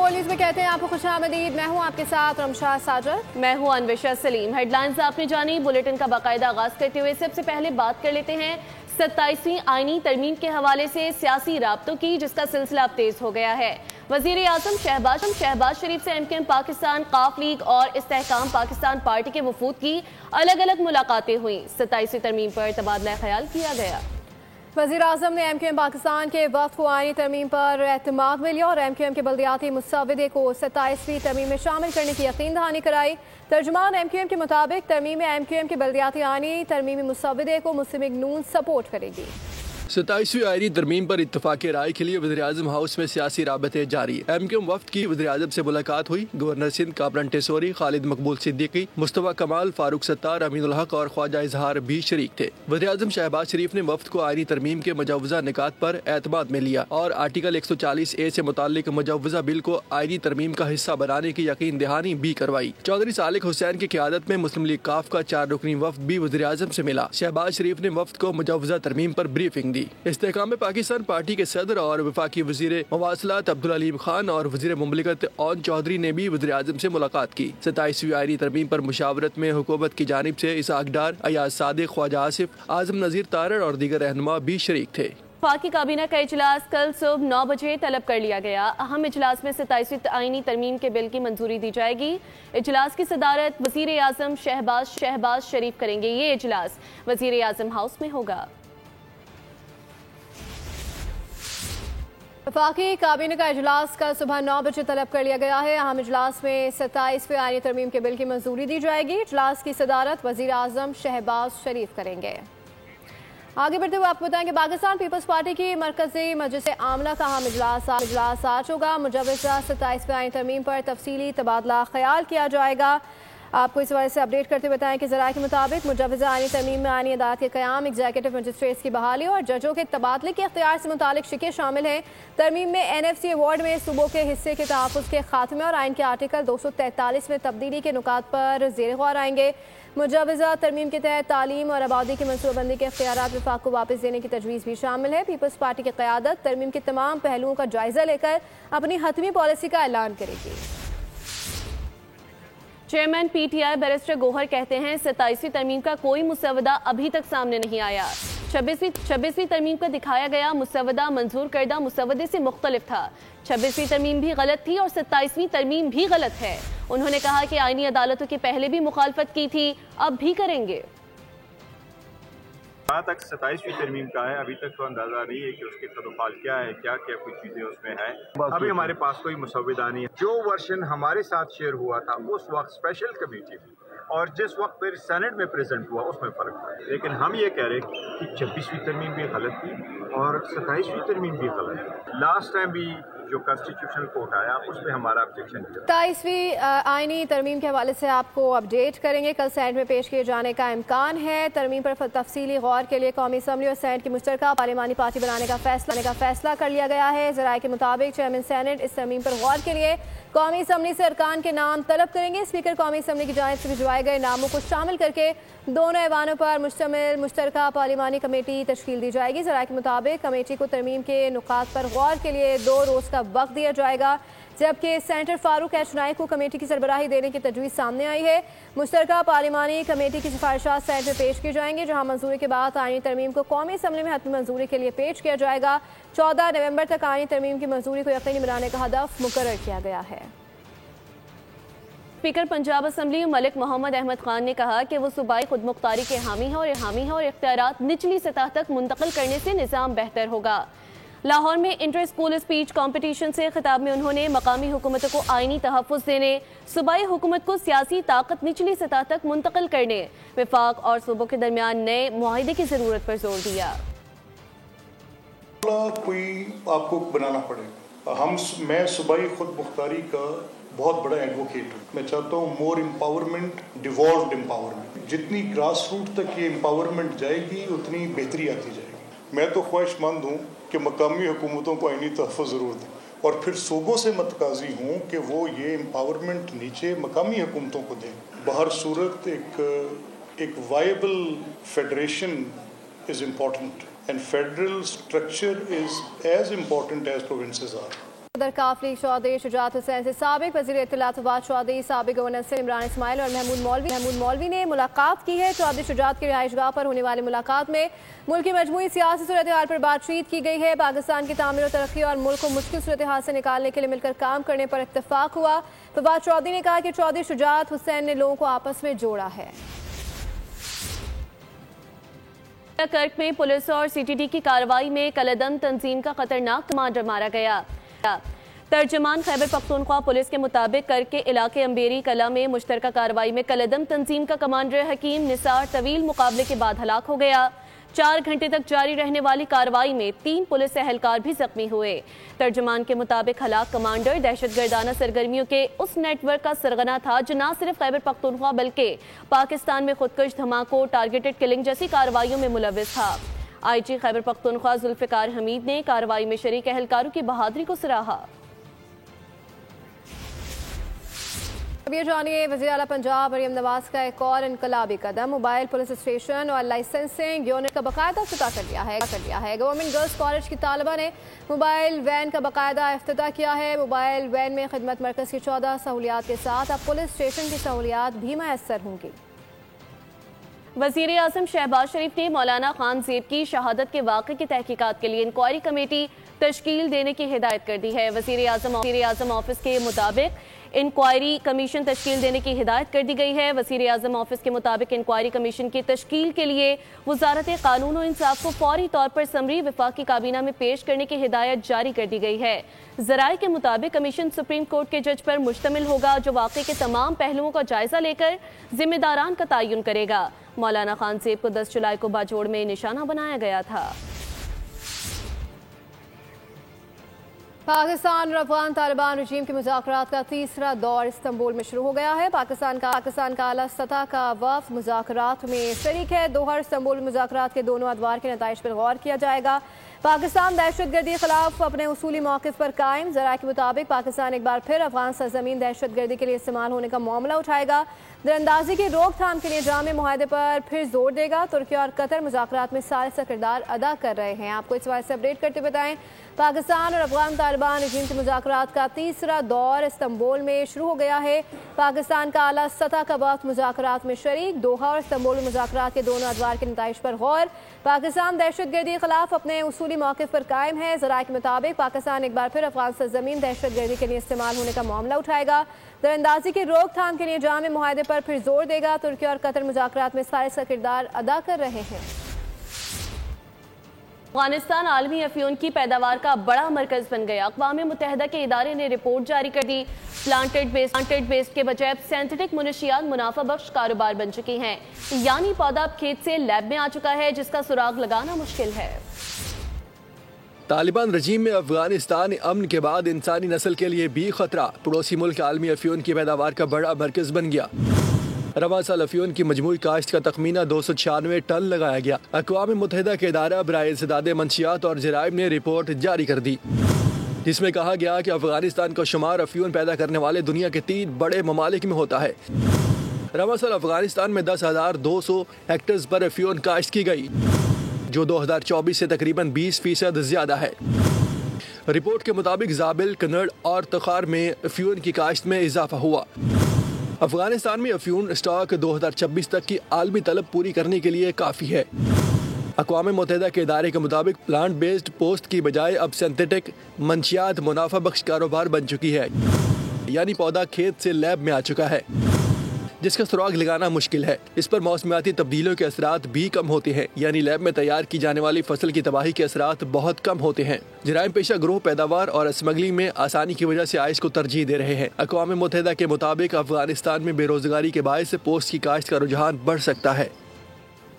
बोल न्यूज़ में कहते हैं आपको खुशामदीद। मैं हूं आपके साथ रमशा साजर। मैं हूं अनविशा सलीम। हेडलाइंस आपने जानी, बुलेटिन का बाकायदा आगाज करते हुए सबसे पहले बात कर लेते हैं 27वीं आईनी तरमीम के हवाले से सियासी राब्तों की, जिसका सिलसिला अब तेज हो गया है। वजीर आजम शहबाज शरीफ से MKM पाकिस्तान, काफ लीग और इस्तेहकाम पाकिस्तान पार्टी के वफूद की अलग अलग मुलाकातें हुई। 27वीं तरमीम पर तबादला ख्याल किया गया। वज़ीर आज़म ने MKM पाकिस्तान के वक्त को आईनी तरमीम पर एतमाद में लिया और MKM के बल्दियाती मुसव्वदे को 27वीं तरमीम में शामिल करने की यकीन दहानी कराई। तर्जुमान MKM के मुताबिक तरमीम में MKM के बल्दियाती आईनी तरमीमी मुसव्वदे को मुस्लिम लीग नून सपोर्ट करेगी। 27वीं आईनी तरमीम पर इत्तफाक़ राय के लिए वज़ीर आज़म हाउस में सियासी राबते जारी। MKM वफ्द की वज़ीर आज़म से मुलाकात हुई। गवर्नर सिंध कामरान टेसोरी, खालिद मकबूल सिद्दीकी, मुस्तफ़ा कमाल, फारूक सत्तार, अमीनुल हक और ख्वाजा इजहार भी शरीक थे। वज़ीर आज़म शहबाज शरीफ ने वफ्द को आईनी तरमीम के मुजव्वज़ा निकात पर एतमाद में लिया और आर्टिकल 140A से मुताल्लिक मुजव्वज़ा बिल को आईनी तरमीम का हिस्सा बनाने की यकीन दहानी भी करवाई। चौधरी सालिक हुसैन की क़यादत में मुस्लिम लीग काफ का 4 रुकनी वफ्द भी वज़ीर आज़म से मिला। शहबाज शरीफ ने वफ्द को मुजव्वज़ा तरमीम पर ब्रीफिंग दी। इस्तेहकाम पाकिस्तान पार्टी के सदर और वफाकी वजीर मवासलात अब्दुल अलीम खान और वजीर मुमलिकत ओन चौधरी ने भी वज़ीर आज़म से मुलाकात की। 27वीं आईनी तरमीम पर मुशावरत में हुकूमत की जानिब से इसाक डार, अयाज सादिक, ख्वाजा आसिफ, आजम नज़ीर तारड़ और दीगर रहनुमा भी शरीक थे। वफाकी काबीना का इजलास कल सुबह 9 बजे तलब कर लिया गया। अहम इजलास में 27वीं आईनी तरमीम के बिल की मंजूरी दी जाएगी। इजलास की सदारत वजीर आज़म शहबाज शरीफ करेंगे। ये इजलास वजीर आज़म हाउस में होगा। वफाकी काबीना का इजलास कल सुबह 9 बजे तलब कर लिया गया है। अहम इजलास में 27वीं आईनी तरमीम के बिल की मंजूरी दी जाएगी। इजलास की सदारत वज़ीर आज़म शहबाज शरीफ करेंगे। आगे बढ़ते हुए आपको बताएं कि पाकिस्तान पीपल्स पार्टी की मरकजी मजलिस आमला का अहम इजलास आज होगा। मुजव्वज़ा 27वीं आईनी तरमीम पर तफसीली तबादला ख्याल किया जाएगा। आपको इस वजह से अपडेट करते हुए बताएं कि ज़राए के मुताबिक मुजव्वज़ा आईनी तरमीम में आईनी अदालत के क़याम, एग्जीक्यूटिव मजिस्ट्रेट्स की बहाली और जजों के तबादले के अख्तियार से मुतालिक शिकें शामिल हैं। तरमीम में NFC अवार्ड में सूबों के हिस्से के तहफ़्फ़ुज़ के खात्मे और आइन के आर्टिकल 243 में तब्दीली के नुकात पर ज़ेर गौर आएंगे। मुजव्वज़ा तरमीम के तहत तालीम और आबादी की मनसूबाबंदी के अख्तियारात वफाक को वापस देने की तजवीज़ भी शामिल है। पीपल्स पार्टी की क़यादत तरमीम के तमाम पहलुओं का जायज़ा लेकर अपनी हतमी पॉलिसी का ऐलान करेगी। चेयरमैन PTI बैरिस्टर गोहर कहते हैं 27वीं तरमीम का कोई मुसव्वदा अभी तक सामने नहीं आया। 26वीं तरमीम का दिखाया गया मुसव्वदा मंजूर करदा मुसव्वदे से मुख्तलिफ था। 26वीं तरमीम भी गलत थी और 27वीं तरमीम भी गलत है। उन्होंने कहा कि आईनी अदालतों की पहले भी मुखालफत की थी, अब भी करेंगे। जहाँ तक 27वीं तरमीम का है, अभी तक तो अंदाजा नहीं है कि उसके तदफाल क्या है, क्या क्या कुछ चीज़ें उसमें है। अभी हमारे पास कोई मुसव्विदा नहीं है। जो वर्शन हमारे साथ शेयर हुआ था उस वक्त स्पेशल कमेटी में और जिस वक्त फिर सेनेट में प्रेजेंट हुआ उसमें फ़र्क था। लेकिन हम ये कह रहे कि 26वीं तरमीम भी गलत थी और 27वीं तरमीम भी गलत थी। लास्ट टाइम भी जो कॉन्स्टिट्यूशनल कोर्ट आया उसमें हमारा ऑब्जेक्शन दिया। 27वीं आईनी तरमीम के हवाले से आपको अपडेट करेंगे। कल सेनेट में पेश किए जाने का इम्कान है। तरमीम पर तफसीली गौर के लिए कौमी असम्बली और सेनेट की मुश्तरका पार्लिमानी पार्टी बनाने का फैसला कर लिया गया है। ज़राए के मुताबिक चेयरमैन सेनेट इस तरमीम पर गौर के लिए कौमी असम्बली से अरकान के नाम तलब करेंगे। स्पीकर कौमी असम्बली की जानिब से भिजवाए गए नामों को शामिल करके दोनों ऐवानों पर मुश्तमिल मुश्तरका पार्लिमानी कमेटी तश्कील दी जाएगी। ज़राए के मुताबिक कमेटी को तरमीम के नुकात पर गौर के लिए 2 रोज़ का वक्त दिया जाएगा, जबकि सेनेटर फारूक एच नाइक को कमेटी की सरबराही देने की तजवीज़ सामने आई है। मुश्तरका पार्लिमानी कमेटी की सिफारिशात सेनेट में पेश की जाएंगी, जहां मंजूरी के बाद आईनी तरमीम को कौमी असम्बली में हतमी मंजूरी के लिए पेश किया जाएगा। 14 नवंबर तक आईनी तरमीम की मंजूरी को यकीनी बनाने का हदफ मुकर्रर किया गया है। स्पीकर पंजाब असम्बली मलिक मोहम्मद अहमद खान ने कहा कि वो सूबाई खुद मुख्तारी के हामी है और इख्तियारात निचली सतह तक मुंतकिल करने से निज़ाम बेहतर होगा। लाहौर में इंटर स्कूल स्पीच कंपटीशन से खिताब में उन्होंने मकामी हुकूमतों को आईनी तहफ़्फ़ुज़ देने, सूबाई हुकूमत को सियासी ताकत निचली सतह तक मुंतकिल करने, वफाक और सूबों के दरमियान नए मुआहिदे की ज़रूरत पर जोर दिया। कोई आपको बनाना पड़ेगा। मैं सूबाई खुद मुख्तारी का बहुत बड़ा एडवोकेट हूँ। मैं चाहता हूँ मोर एम्पावरमेंट, डिवॉल्व्ड एम्पावरमेंट। जितनी ग्रास रूट तक ये एम्पावरमेंट जाएगी उतनी बेहतरी आती जाएगी। मैं तो ख्वाहिशमंद हूँ कि मकामी हुकूमतों को आईनी तहफ़्फ़ुज़ ज़रूर दें और फिर सूबों से मतकाजी हूँ कि वो ये एम्पावरमेंट नीचे मकामी हुकूमतों को दें। बहर सूरत एक viable federation is important and federal structure is as important as provinces are. सदर काफली चौधरी शुजात हुसैन से साबिक वज़ीर इत्तलात फवाद चौधरी, साबिक गवर्नर से इमरान इस्माइल और महमूद मौलवी ने मुलाकात की है। चौधरी शुजात की रिहाइशगाह पर होने वाली मुलाकात में मुल्क की मजमूई सियासी सूरत हाल पर बातचीत की गई है। पाकिस्तान की तामीर और तरक्की और मुल्क को मुश्किल सूरत हाल से निकालने के लिए मिलकर काम करने पर इत्तफाक हुआ। फवाद चौधरी ने कहा कि चौधरी शुजात हुसैन ने लोगों को आपस में जोड़ा है। कर्क में पुलिस और सीटीडी की कार्रवाई में कलदम तंजीम का खतरनाक कमांडर मारा गया। तर्जमान खैबर पख्तूनख्वा पुलिस के मुताबिक कर्क के इलाके अंबेरी कला में मुश्तरका कार्रवाई में कलदम तंजीम का कमांडर हकीम निसार तवील मुकाबले के बाद हलाक हो गया। 4 घंटे तक जारी रहने वाली कार्रवाई में 3 पुलिस एहलकार भी जख्मी हुए। तर्जमान के मुताबिक हलाक कमांडर दहशतगर्दाना सरगर्मियों के उस नेटवर्क का सरगना था जो न सिर्फ खैबर पख्तूनख्वा बल्कि पाकिस्तान में खुदकश धमाकों, टारगेटेड किलिंग जैसी कार्रवाइयों में मुलव्विस था। IG खैबर पख्तूनख्वा जुल्फिकार हमीद ने कार्रवाई में शरीक एहलकारों की बहादुरी को सराहा। अब ये जानिए वज़ीर आला पंजाब मरियम नवाज का एक और इनकलाबी कदम। मोबाइल पुलिस स्टेशन और लाइसेंसिंग यूनिट का बाकायदा इफ्तिताह कर लिया है। गवर्नमेंट गर्ल्स कॉलेज की तालिबा ने मोबाइल वैन का बाकायदा इफ्तिताह किया है। मोबाइल वैन में खिदमत मरकज़ की 14 सहूलियात के साथ अब पुलिस स्टेशन की सहूलियात भी मैसर होंगी। वज़ीर आज़म शहबाज शरीफ ने मौलाना खान ज़ेब की शहादत के वाक़े की तहकीकात के लिए इंक्वायरी कमेटी तश्कील देने की हिदायत कर दी है। वज़ीर आज़म ऑफिस के मुताबिक इंक्वायरी कमीशन तश्कील देने की हिदायत कर दी गई है। वज़ीर आज़म ऑफिस के मुताबिक इंक्वायरी कमीशन की तश्कील के लिए वज़ारत कानून और इंसाफ को फौरी तौर पर समरी वफाकी काबीना में पेश करने की हिदायत जारी कर दी गई है। ज़राए के मुताबिक कमीशन सुप्रीम कोर्ट के जज पर मुश्तमिल होगा जो वाक़े के तमाम पहलुओं का जायजा लेकर जिम्मेदारान का तयन करेगा। मौलाना खान ज़ेब को 10 जुलाई को बाजोड़ में निशाना बनाया गया था। पाकिस्तान और अफगान तालिबान रजीम के मुज़ाकरात का तीसरा दौर इस्तांबुल में शुरू हो गया है। पाकिस्तान का आला सतह का वफ़द मुज़ाकरात में शरीक है। दोहा इस्तांबुल मुज़ाकरात के दोनों अदवार के नताइज पर गौर किया जाएगा। पाकिस्तान दहशतगर्दी के खिलाफ अपने उसूली मौक़िफ़ पर कायम। ज़राए के मुताबिक पाकिस्तान एक बार फिर अफगान सरजमीन दहशतगर्दी के लिए इस्तेमाल होने का मामला उठाएगा। दरअंदाजी की रोकथाम के लिए जामे मुआहदे पर फिर जोर देगा। तुर्की और कतर मुज़ाकरात में सालिसा किरदार अदा कर रहे हैं। आपको इस बात से अपडेट करते बताएं, पाकिस्तान और अफगान तालिबान रजीम के मुज़ाकरात का तीसरा दौर इस्तांबुल में शुरू हो गया है। पाकिस्तान का आला सतह का वफ़द मुज़ाकरात में शरीक। दोहा और इस्तांबुल मुज़ाकरात के दोनों अदवार के नताइज पर गौर। पाकिस्तान दहशतगर्दी के खिलाफ अपने उसूली मौक़िफ़ पर कायम है। ज़राए के मुताबिक पाकिस्तान एक बार फिर अफगान सरजमीन दहशतगर्दी के लिए इस्तेमाल होने का मामला उठाएगा। दरअंदाजी की रोकथाम के लिए जामे मुआहदे पर फिर जोर देगा। तुर्की और कतर मुज़ाकरात में सालिसा किरदार अदा कर रहे हैं। अफगानिस्तान आलमी अफ्यून की पैदावार का बड़ा मरकज बन गया। अक़वाम मुत्तहिदा के इदारे ने रिपोर्ट जारी कर दी। प्लांटेड बेस्ड के बजाय सिंथेटिक मुनशियात मुनाफा बख्श कारोबार बन चुकी हैं। यानी पौधा खेत से लैब में आ चुका है जिसका सुराग लगाना मुश्किल है। तालिबान रजीम में अफगानिस्तान अमन के बाद इंसानी नस्ल के लिए भी खतरा। पड़ोसी मुल्क आलमी अफ्यून की पैदावार का बड़ा मरकज बन गया। रवां साल अफ्यून की मजमूई काश्त का तखमीना 296 टन लगाया गया। अक़वाम मुत्तहिदा के इदारा बराए इंसदाद मंशियात और जराइम ने रिपोर्ट जारी कर दी जिसमें कहा गया कि अफगानिस्तान का शुमार अफ्यून पैदा करने वाले दुनिया के 3 बड़े ममालिक में होता है। रवां साल अफगानिस्तान में 10,200 हेक्टेयर पर अफ्यून काश्त की गई जो 2024 से तकरीबन 20% ज्यादा है। रिपोर्ट के मुताबिक जाबिल, कन्नड़ और तखार में अफ्यून की काश्त में इजाफा हुआ। अफगानिस्तान में अफ्यून स्टॉक 2026 तक की आलमी तलब पूरी करने के लिए काफ़ी है। अक़वाम मुत्तहिदा के इदारे के मुताबिक प्लांट बेस्ड पोस्ट की बजाय अब सिंथेटिक मंशियात मुनाफा बख्श कारोबार बन चुकी है। यानी पौधा खेत से लैब में आ चुका है जिसका सुराग लगाना मुश्किल है। इस पर मौसमियाती तब्दीलियों के असरात भी कम होते हैं। यानी लैब में तैयार की जाने वाली फसल की तबाही के असरात बहुत कम होते हैं। जराइम पेशा ग्रोह पैदावार और स्मगलिंग में आसानी की वजह से आइश को तरजीह दे रहे हैं। अक़वाम मुत्तहिदा के मुताबिक अफगानिस्तान में बेरोजगारी के बायस पोस्ट की काश्त का रुझान बढ़ सकता है।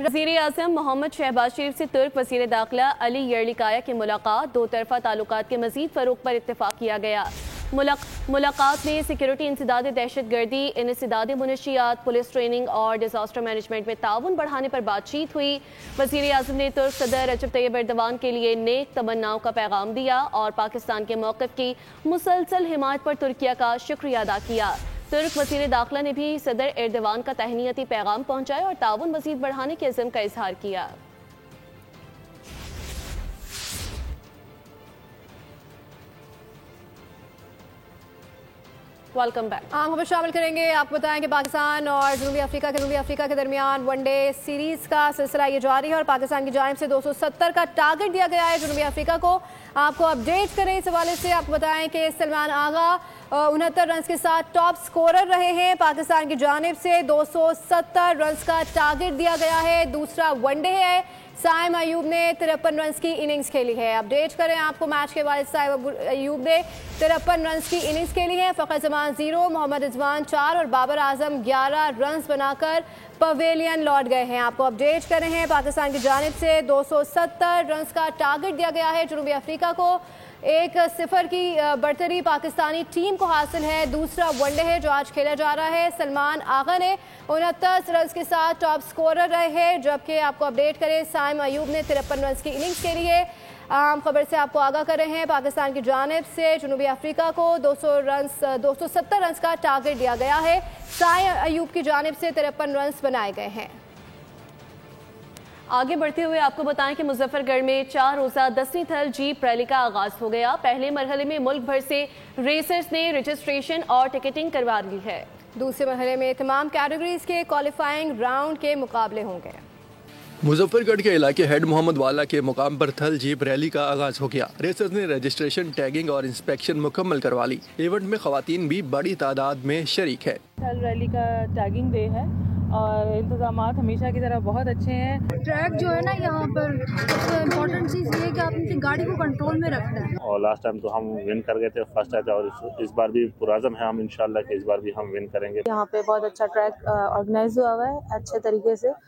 वज़ीर आज़म मोहम्मद शहबाज शरीफ से तुर्क वज़ीर दाखिला अली यर्लिकाया की मुलाकात। 2 तरफ़ा ताल्लुकात के मज़ीद फ़रोग़ पर इत्तेफ़ाक़ किया गया। मुलाकात में सिक्योरिटी, इंसदाद दहशतगर्दी, इंसदाद मुनशियात, पुलिस ट्रेनिंग और डिजास्टर मैनेजमेंट में ताउन बढ़ाने पर बातचीत हुई। वज़ीर आज़म ने तुर्क सदर रजब तैयब एर्दोगान के लिए नेक तमन्नाओं का पैगाम दिया और पाकिस्तान के मौक़िफ़ की मुसलसल हिमायत पर तुर्किया का शुक्रिया अदा किया। तुर्क वज़ीर दाखिला ने भी सदर एर्दोगान का तहनीती पैगाम पहुँचाया और ताउन मज़ीद बढ़ाने के अज़्म का इजहार किया। Welcome back. आम खबर शामिल करेंगे। आपको बताएं कि पाकिस्तान और जनूबी अफ्रीका के दरमियान वनडे सीरीज का सिलसिला ये जारी है और पाकिस्तान की जानिब से 270 का टारगेट दिया गया है जनूबी अफ्रीका को। आपको अपडेट करें इस हवाले से, आपको बताएं कि सलमान आगा 69 रन के साथ टॉप स्कोरर रहे हैं। पाकिस्तान की जानिब से 270 रन का टारगेट दिया गया है। दूसरा वनडे है। साइम अयूब ने 53 रन की इनिंग्स खेली है। अपडेट करें आपको मैच के बाद, साइम अयूब ने 53 रन की इनिंग्स खेली है। फ़खर जमान 0, मोहम्मद रिजवान 4 और बाबर आजम 11 रन बनाकर पवेलियन लौट गए हैं। आपको अपडेट कर रहे हैं, पाकिस्तान की जानिब से 270 रन का टारगेट दिया गया है जनूबी अफ्रीका को। 1-0 की बढ़तरी पाकिस्तानी टीम को हासिल है। दूसरा वनडे है जो आज खेला जा रहा है। सलमान आगा ने 69 रन के साथ टॉप स्कोरर रहे हैं, जबकि आपको अपडेट करें साइम अयूब ने 53 रन की इनिंग्स खेली है। आम खबर से आपको आगाह कर रहे हैं, पाकिस्तान की जानिब से जनूबी अफ्रीका को 270 रन का टारगेट दिया गया है। साइम अयूब की जानिब से 53 रन बनाए गए हैं। आगे बढ़ते हुए आपको बताएं कि मुजफ्फरगढ़ में 4 रोज़ा 10वीं थल जीप रैली का आगाज हो गया। पहले मरहले में मुल्क भर से रेसर्स ने रजिस्ट्रेशन और टिकटिंग करवा ली है। दूसरे मरहले में तमाम कैटेगरीज के क्वालिफाइंग राउंड के मुकाबले होंगे। मुजफ्फरगढ़ के इलाके हेड मोहम्मद वाला के मुकाम पर थल जीप रैली का आगाज हो गया। रेसर्स ने रजिस्ट्रेशन, टैगिंग और इंस्पेक्शन मुकम्मल करवा ली। इवेंट में खवातीन भी बड़ी तादाद में शरीक है। थल रैली का टैगिंग डे है और इंतजाम हमेशा की तरह बहुत अच्छे हैं। ट्रैक जो है ना, यहाँ पर सबसे इम्पोर्टेंट चीज़ ये है कि आपने अपनी गाड़ी को कंट्रोल में रखना है। और लास्ट टाइम तो हम विन कर गए थे, फर्स्ट आया था, और इस बार भी पुराज़म है हम इंशाल्लाह कि इस बार भी हम विन करेंगे। यहाँ पे बहुत अच्छा ट्रैक ऑर्गेनाइज हुआ है अच्छे तरीके से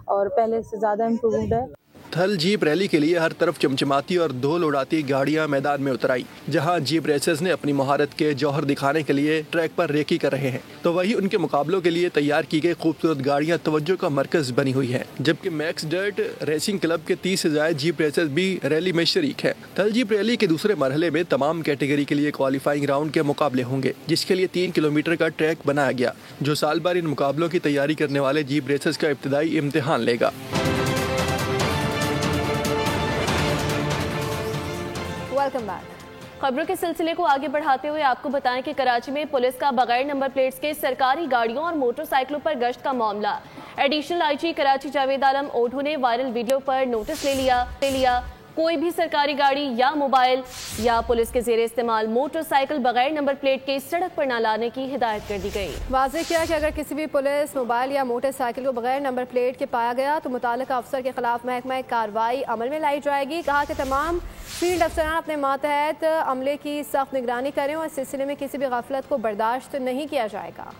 और पहले से ज़्यादा इम्प्रूव्ड है। थल जीप रैली के लिए हर तरफ चमचमाती और धूल उड़ाती गाड़ियां मैदान में उतर आई। जहां जीप रेसर्स ने अपनी महारत के जौहर दिखाने के लिए ट्रैक पर रेकी कर रहे हैं, तो वहीं उनके मुकाबलों के लिए तैयार की गई खूबसूरत गाड़ियां तवज्जो का मरकज बनी हुई हैं। जबकि मैक्स डर्ट रेसिंग क्लब के 30 से ज्यादा जीप रेसर्स भी रैली में शरीक है। थल जीप रैली के दूसरे मरहले में तमाम कैटेगरी के लिए क्वालिफाइंग राउंड के मुकाबले होंगे, जिसके लिए 3 किलोमीटर का ट्रैक बनाया गया, जो साल भर इन मुकाबलों की तैयारी करने वाले जीप रेसर्स का इब्तिदाई इम्तिहान लेगा। Welcome back. खबरों के सिलसिले को आगे बढ़ाते हुए आपको बताएं कि कराची में पुलिस का बगैर नंबर प्लेट्स के सरकारी गाड़ियों और मोटरसाइकिलों पर गश्त का मामला। एडिशनल आईजी कराची जावेद आलम ओढू ने वायरल वीडियो पर नोटिस ले लिया। कोई भी सरकारी गाड़ी या मोबाइल या पुलिस के जेर इस्तेमाल मोटरसाइकिल बगैर नंबर प्लेट के सड़क पर न लाने की हिदायत कर दी गई। वाज़ेह किया कि अगर किसी भी पुलिस मोबाइल या मोटरसाइकिल को बगैर नंबर प्लेट के पाया गया तो मुताल्लिका अफसर के खिलाफ महकमा कार्रवाई अमल में लाई जाएगी। कहा कि तमाम फील्ड अफसरान अपने मातहत अमले की सख्त निगरानी करें और इस सिलसिले में किसी भी गफलत को बर्दाश्त नहीं किया जाएगा।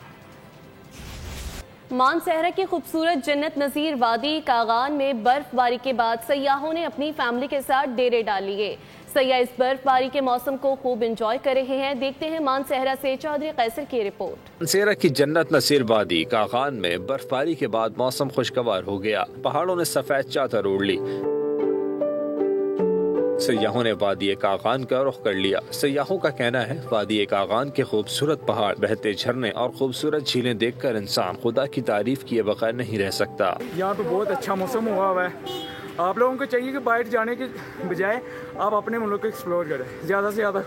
मानसहरा की खूबसूरत जन्नत नज़ीर वादी कागान में बर्फबारी के बाद सयाहों ने अपनी फैमिली के साथ डेरे डाल लिए। सयाह इस बर्फबारी के मौसम को खूब एंजॉय कर रहे हैं। देखते हैं मानसहरा से चौधरी कैसर की रिपोर्ट। मानसहरा की जन्नत नसीर वादी कागान में बर्फबारी के बाद मौसम खुशगवार हो गया। पहाड़ों ने सफेद चादर ओढ़ ली। सयाहों ने वादी कागान का रुख कर लिया। सयाहों का कहना है वादी कागान के खूबसूरत पहाड़, बहते झरने और खूबसूरत झीलें देखकर इंसान खुदा की तारीफ किए बगैर नहीं रह सकता। यहाँ पे बहुत अच्छा मौसम हुआ है। आप लोगों को चाहिए कि बाहर जाने के बजाय आप अपने मुल्क को एक्सप्लोर करें, ज़्यादा से ज़्यादा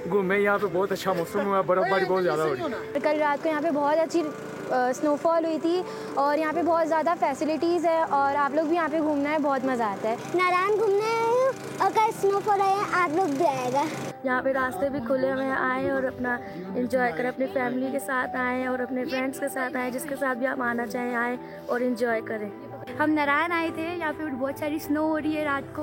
घूमें। यहाँ पे बहुत अच्छा मौसम हुआ है, बर्फबारी बहुत ज़्यादा हो रही है। कल रात को यहाँ पे बहुत अच्छी स्नोफॉल हुई थी और यहाँ पे बहुत ज़्यादा फैसिलिटीज़ है और आप लोग भी यहाँ पे घूमना है, बहुत मज़ा आता है। नारायण घूमने आए हैं और कल स्नोफॉल आए हैं, आप लोग भी आएगा। यहाँ पे रास्ते भी खुले हुए आए और अपना एंजॉय करें, अपने फैमिली के साथ आएँ और अपने फ्रेंड्स के साथ आएँ, जिसके साथ भी आप आना चाहें आएँ और एंजॉय करें। हम नारायण आए थे, यहाँ पे बहुत सारी स्नो हो रही है रात को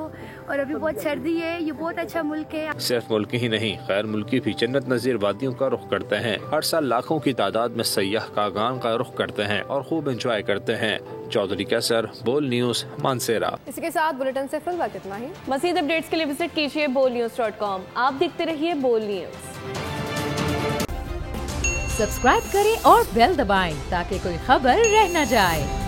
और अभी बहुत सर्दी है। ये बहुत अच्छा मुल्क है। सिर्फ मुल्क ही नहीं, गैर मुल्की भी जन्नत नज़ीर वादियों का रुख करते हैं। हर साल लाखों की तादाद में सयाह कागान का रुख करते हैं और खूब एंजॉय करते हैं। चौधरी कैसर, बोल न्यूज़, मानसहरा। इसी के साथ बुलेटिन से फिलहाल इतना ही। मज़ीद अपडेट्स के लिए विजिट कीजिए bolnews.com। आप देखते रहिए बोल न्यूज़। सब्सक्राइब करें और बेल दबाएं ताकि कोई खबर रह न जाए।